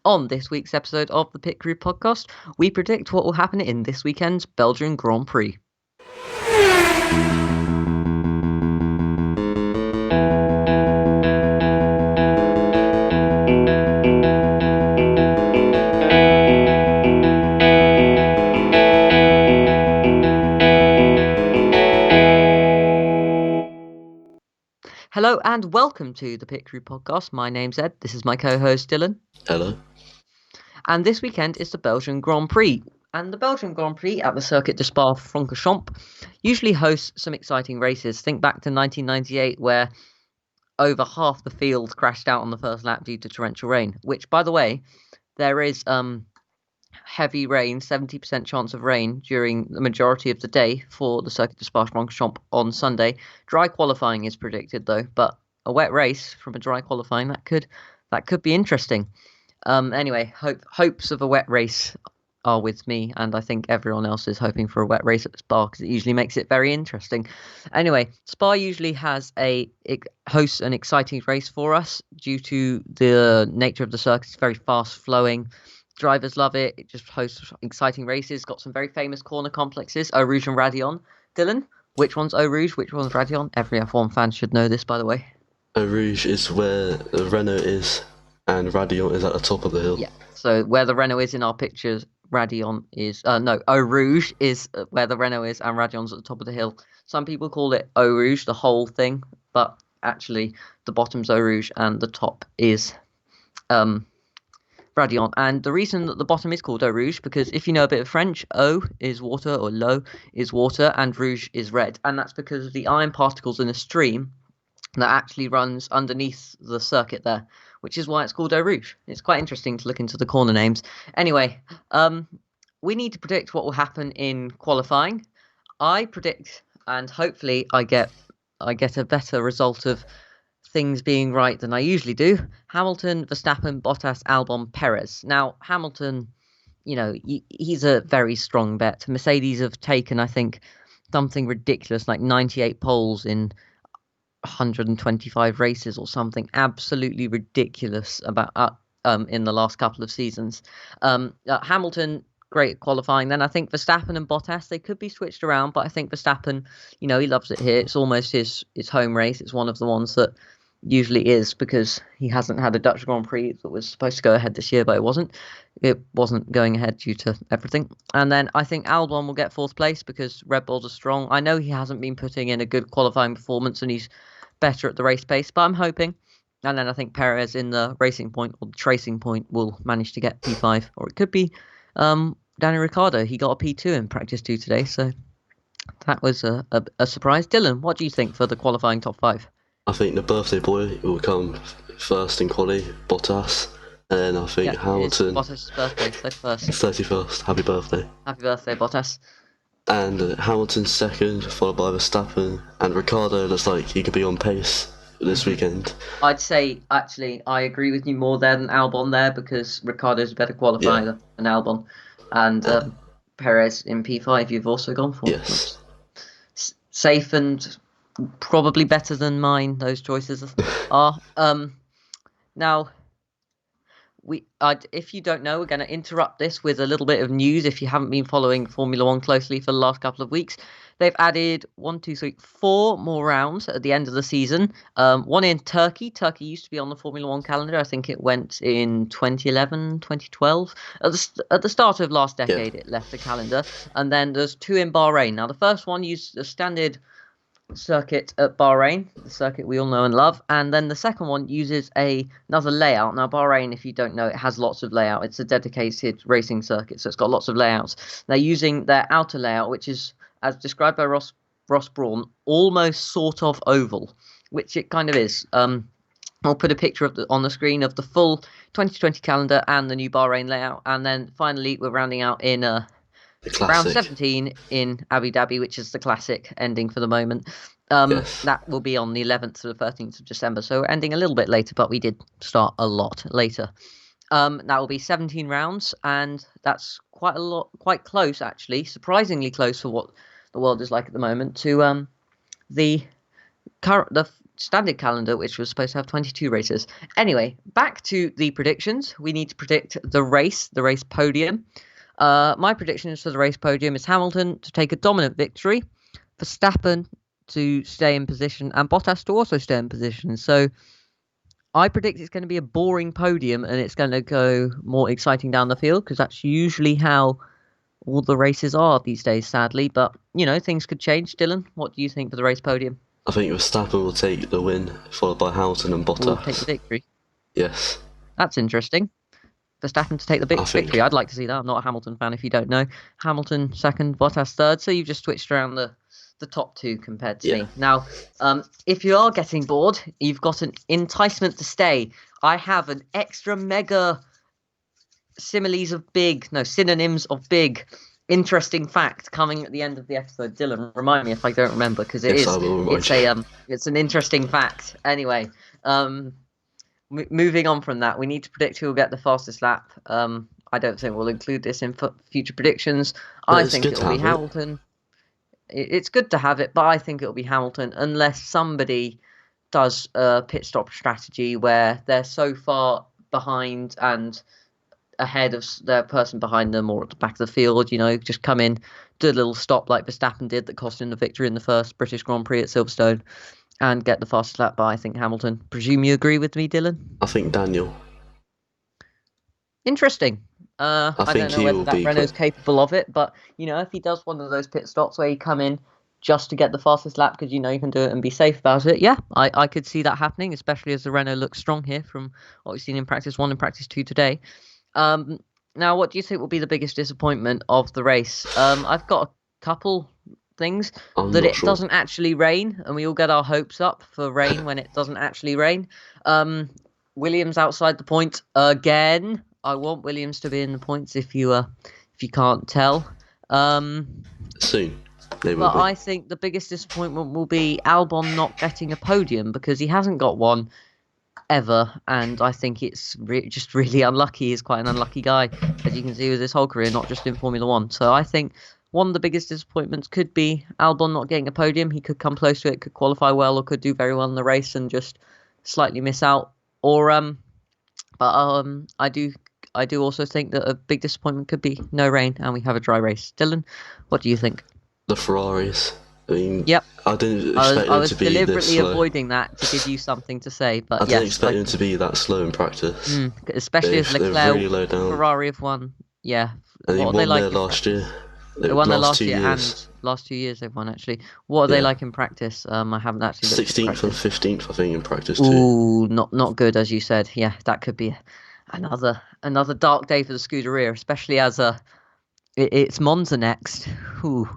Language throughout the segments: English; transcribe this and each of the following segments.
On this week's episode of the Pit Crew podcast, we predict what will happen in this weekend's Belgian Grand Prix. Hello and welcome to the Pit Crew podcast. My name's Ed. This is my co-host Dylan. Hello. And this weekend is the Belgian Grand Prix. And the Belgian Grand Prix at the Circuit de Spa-Francorchamps usually hosts some exciting races. Think back to 1998 where over half the field crashed out on the first lap due to torrential rain, which, by the way, there is heavy rain, 70% chance of rain during the majority of the day for the Circuit de Spa-Francorchamps on Sunday. Dry qualifying is predicted though, but a wet race from a dry qualifying that could be interesting. Anyway, hopes of a wet race are with me, and I think everyone else is hoping for a wet race at Spa because it usually makes it very interesting. Anyway, Spa usually hosts an exciting race for us due to the nature of the circuit. It's very fast flowing. Drivers love it. It just hosts exciting races. Got some very famous corner complexes, Eau Rouge and Radion. Dylan, which one's Eau Rouge? Which one's Radion? Every F1 fan should know this, by the way. Eau Rouge is where the Renault is, and Radion is at the top of the hill. Yeah. So where the Renault is in our pictures, Radion is Eau Rouge is where the Renault is, and Radion's at the top of the hill. Some people call it Eau Rouge, the whole thing, but actually the bottom's Eau Rouge and the top is Radion. And the reason that the bottom is called Eau Rouge, because if you know a bit of French, Eau is water, or l'eau is water, and rouge is red. And that's because of the iron particles in a stream that actually runs underneath the circuit there, which is why it's called Eau Rouge. It's quite interesting to look into the corner names. Anyway, we need to predict what will happen in qualifying. I predict, and hopefully I get a better result of things being right than I usually do. Hamilton, Verstappen, Bottas, Albon, Perez. Now, Hamilton, he's a very strong bet. Mercedes have taken, I think, something ridiculous like 98 poles in 125 races or something absolutely ridiculous about in the last couple of seasons. Hamilton, great at qualifying. Then I think Verstappen and Bottas, they could be switched around, but I think Verstappen, he loves it here. It's almost his home race. It's one of the ones that usually is, because he hasn't had a Dutch Grand Prix that was supposed to go ahead this year, but it wasn't going ahead due to everything. And then I think Albon will get fourth place because Red Bulls are strong. I know he hasn't been putting in a good qualifying performance and he's better at the race pace, but I'm hoping. And then I think Perez in the racing point or the tracing point will manage to get P5, or it could be Daniel Ricciardo. He got a P2 in practice 2 today, so that was a surprise. Dylan, what do you think for the qualifying top 5? I think the birthday boy will come first in quali, Bottas, and then I think Hamilton. Bottas' birthday, 31st. 31st. Happy birthday. Happy birthday, Bottas. And Hamilton second, followed by Verstappen, and Ricciardo looks like he could be on pace this weekend. I'd say, actually, I agree with you more there than Albon there, because Ricciardo's a better qualifier than Albon. And Perez in P5 you've also gone for. Yes. Safe and probably better than mine, those choices are. Now, if you don't know, we're going to interrupt this with a little bit of news. If you haven't been following Formula One closely for the last couple of weeks, they've added 4 more rounds at the end of the season. One in Turkey. Turkey used to be on the Formula One calendar. I think it went in 2011, 2012. At the start of last decade, It left the calendar. And then there's 2 in Bahrain. Now, the first one used the standard circuit at Bahrain, the circuit we all know and love, and then the second one uses another layout. Now, Bahrain, if you don't know, it has lots of layout. It's a dedicated racing circuit, so it's got lots of layouts. They're using their outer layout, which is, as described by Ross Brawn, almost sort of oval, which it kind of is. I'll put a picture on the screen of the full 2020 calendar and the new Bahrain layout, and then finally we're rounding out in round 17 in Abu Dhabi, which is the classic ending for the moment. That will be on the 11th to the 13th of December, so we're ending a little bit later, but we did start a lot later. That will be 17 rounds, and that's quite close, actually, surprisingly close for what the world is like at the moment, to the standard calendar, which was supposed to have 22 races. Anyway, back to the predictions. We need to predict the race podium. My predictions for the race podium is Hamilton to take a dominant victory, Verstappen to stay in position, and Bottas to also stay in position. So I predict it's going to be a boring podium and it's going to go more exciting down the field because that's usually how all the races are these days, sadly. But, things could change. Dylan, what do you think for the race podium? I think Verstappen will take the win, followed by Hamilton and Will take the Bottas. victory. Yes. That's interesting. Verstappen to take the victory. I'd like to see that. I'm not a Hamilton fan if you don't know. Hamilton second, Bottas third. So you've just switched around the top two compared to me. Now, if you are getting bored, you've got an enticement to stay. I have an extra mega synonyms of big, interesting fact coming at the end of the episode. Dylan, remind me if I don't remember, because I will remind you. It's an interesting fact. Anyway, moving on from that, we need to predict who will get the fastest lap. I don't think we'll include this in future predictions. I think it'll be Hamilton. It's good to have it, but I think it'll be Hamilton unless somebody does a pit stop strategy where they're so far behind and ahead of the person behind them or at the back of the field, just come in, do a little stop like Verstappen did that cost him the victory in the first British Grand Prix at Silverstone and get the fastest lap by, I think, Hamilton. Presume you agree with me, Dylan? I think Daniel. Interesting. I don't know whether that Renault's capable of it, but, if he does one of those pit stops where you come in just to get the fastest lap because you can do it and be safe about it, yeah, I could see that happening, especially as the Renault looks strong here from what we've seen in practice 1 and practice 2 today. Now, what do you think will be the biggest disappointment of the race? I've got a couple things. That it doesn't actually rain, and we all get our hopes up for rain when it doesn't actually rain. Williams outside the point again. I want Williams to be in the points if you can't tell. Soon. But I think the biggest disappointment will be Albon not getting a podium because he hasn't got one ever, and I think it's just really unlucky. He's quite an unlucky guy, as you can see with his whole career, not just in Formula 1. So I think one of the biggest disappointments could be Albon not getting a podium. He could come close to it, could qualify well, or could do very well in the race and just slightly miss out. I do also think that a big disappointment could be no rain and we have a dry race. Dylan, what do you think? The Ferraris. I mean, yep. I didn't expect them to be deliberately avoiding that to give you something to say, but I didn't expect them to be that slow in practice. Especially as Leclerc, really low down. Ferrari have won. Yeah. And they won there last year. They won there last year and last 2 years they've won, actually. What are they like in practice? I haven't actually looked 16th and 15th, I think, in practice too. Ooh, not good, as you said. Yeah, that could be another dark day for the Scuderia, especially as it's Monza next. Ooh,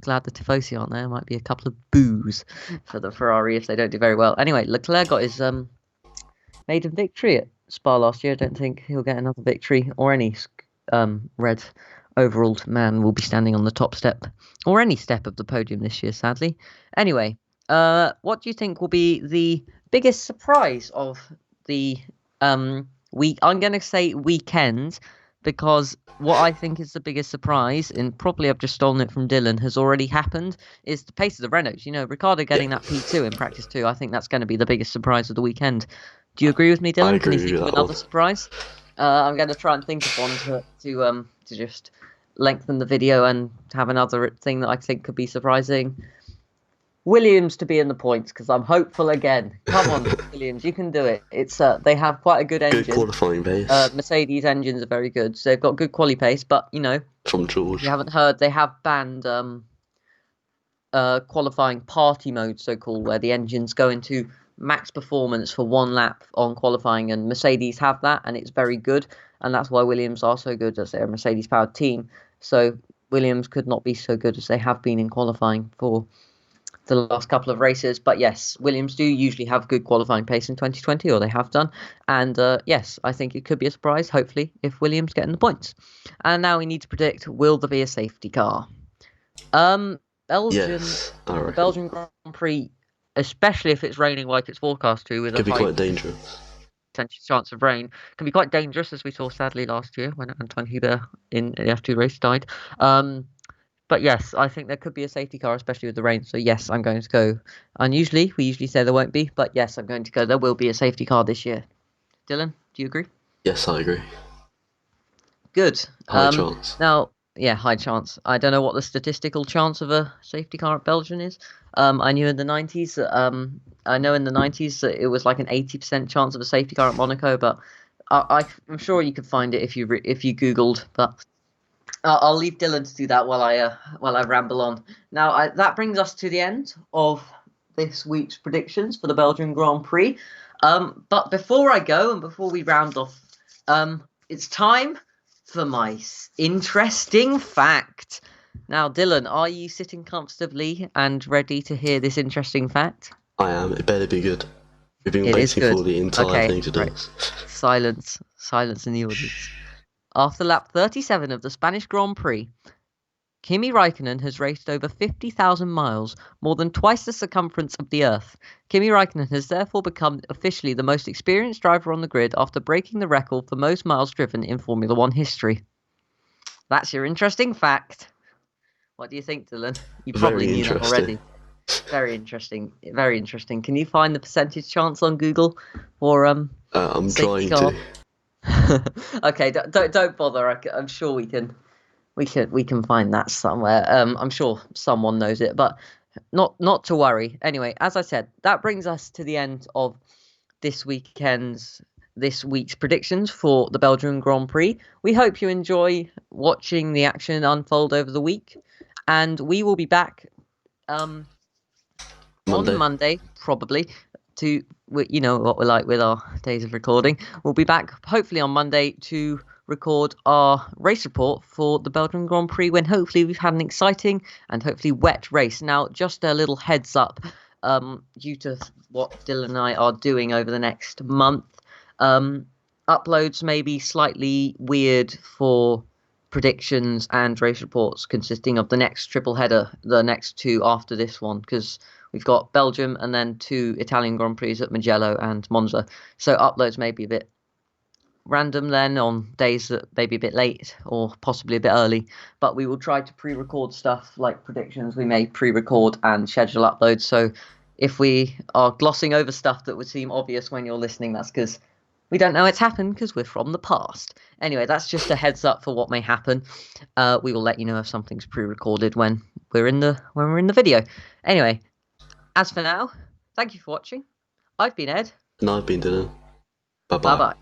glad the Tifosi aren't there. Might be a couple of boos for the Ferrari if they don't do very well. Anyway, Leclerc got his maiden victory at Spa last year. I don't think he'll get another victory, or any red overalled man will be standing on the top step or any step of the podium this year, sadly. Anyway, what do you think will be the biggest surprise of the week? I'm going to say weekend, because what I think is the biggest surprise, and probably I've just stolen it from Dylan, has already happened, is the pace of the Renaults. Ricciardo getting that P2 in practice 2, I think that's going to be the biggest surprise of the weekend. Do you agree with me, Dylan? I agree. Can you think of another surprise? I'm going to try and think of one to just lengthen the video and have another thing that I think could be surprising. Williams to be in the points, because I'm hopeful again. Come on, Williams, you can do it. It's they have quite a good engine. Good qualifying pace. Mercedes engines are very good, so they've got good quali pace. But from George, if you haven't heard, they have banned qualifying party mode, so called, where the engines go into max performance for one lap on qualifying, and Mercedes have that, and it's very good, and that's why Williams are so good, as they're a Mercedes powered team. So Williams could not be so good as they have been in qualifying for the last couple of races. But yes, Williams do usually have good qualifying pace in 2020, or they have done, and yes, I think it could be a surprise, hopefully, if Williams get in the points. And now we need to predict, will there be a safety car? The Belgian Grand Prix, especially if it's raining like it's forecast to, with could be quite dangerous. Potential chance of rain, can be quite dangerous, as we saw sadly last year when Antoine Hubert in the F2 race died. But But yes, I think there could be a safety car, especially with the rain. So yes, I'm going to go. Unusually, we usually say there won't be, but yes, I'm going to go. There will be a safety car this year. Dylan, do you agree? Yes, I agree. Good. High chance. Now, yeah, high chance. I don't know what the statistical chance of a safety car at Belgium is. I knew in the 90s. I know in the 90s that it was like an 80% chance of a safety car at Monaco, but I'm sure you could find it if you Googled. But I'll leave Dylan to do that while I ramble on. Now, that brings us to the end of this week's predictions for the Belgian Grand Prix. But before I go and before we round off, it's time for my interesting fact. Now, Dylan, are you sitting comfortably and ready to hear this interesting fact? I am. It better be good. We've been It is waiting good. for the entire Okay, thing to do right. this. Silence in the audience. After lap 37 of the Spanish Grand Prix, Kimi Raikkonen has raced over 50,000 miles, more than twice the circumference of the Earth. Kimi Raikkonen has therefore become officially the most experienced driver on the grid after breaking the record for most miles driven in Formula One history. That's your interesting fact. What do you think, Dylan? You probably Very knew that already. interesting. Very interesting. Very interesting. Can you find the percentage chance on Google for I'm safety trying car? to. Okay, don't bother. I'm sure we can find that somewhere. I'm sure someone knows it, but not to worry. Anyway, as I said, that brings us to the end of this week's predictions for the Belgian Grand Prix. We hope you enjoy watching the action unfold over the week, and we will be back on Monday probably to you know what we're like with our days of recording. We'll be back hopefully on Monday to record our race report for the Belgian Grand Prix when hopefully we've had an exciting and hopefully wet race. Now, just a little heads up, due to what Dylan and I are doing over the next month, uploads may be slightly weird for predictions and race reports consisting of the next triple header, the next two after this one, because we've got Belgium and then 2 Italian Grand Prix at Mugello and Monza. So uploads may be a bit random then on days that may be a bit late or possibly a bit early. But we will try to pre-record stuff like predictions. We may pre-record and schedule uploads. So if we are glossing over stuff that would seem obvious when you're listening, that's because we don't know it's happened because we're from the past. Anyway, that's just a heads up for what may happen. We will let you know if something's pre-recorded when we're in the video. Anyway, as for now, thank you for watching. I've been Ed. And I've been Dylan. Bye Bye bye. bye.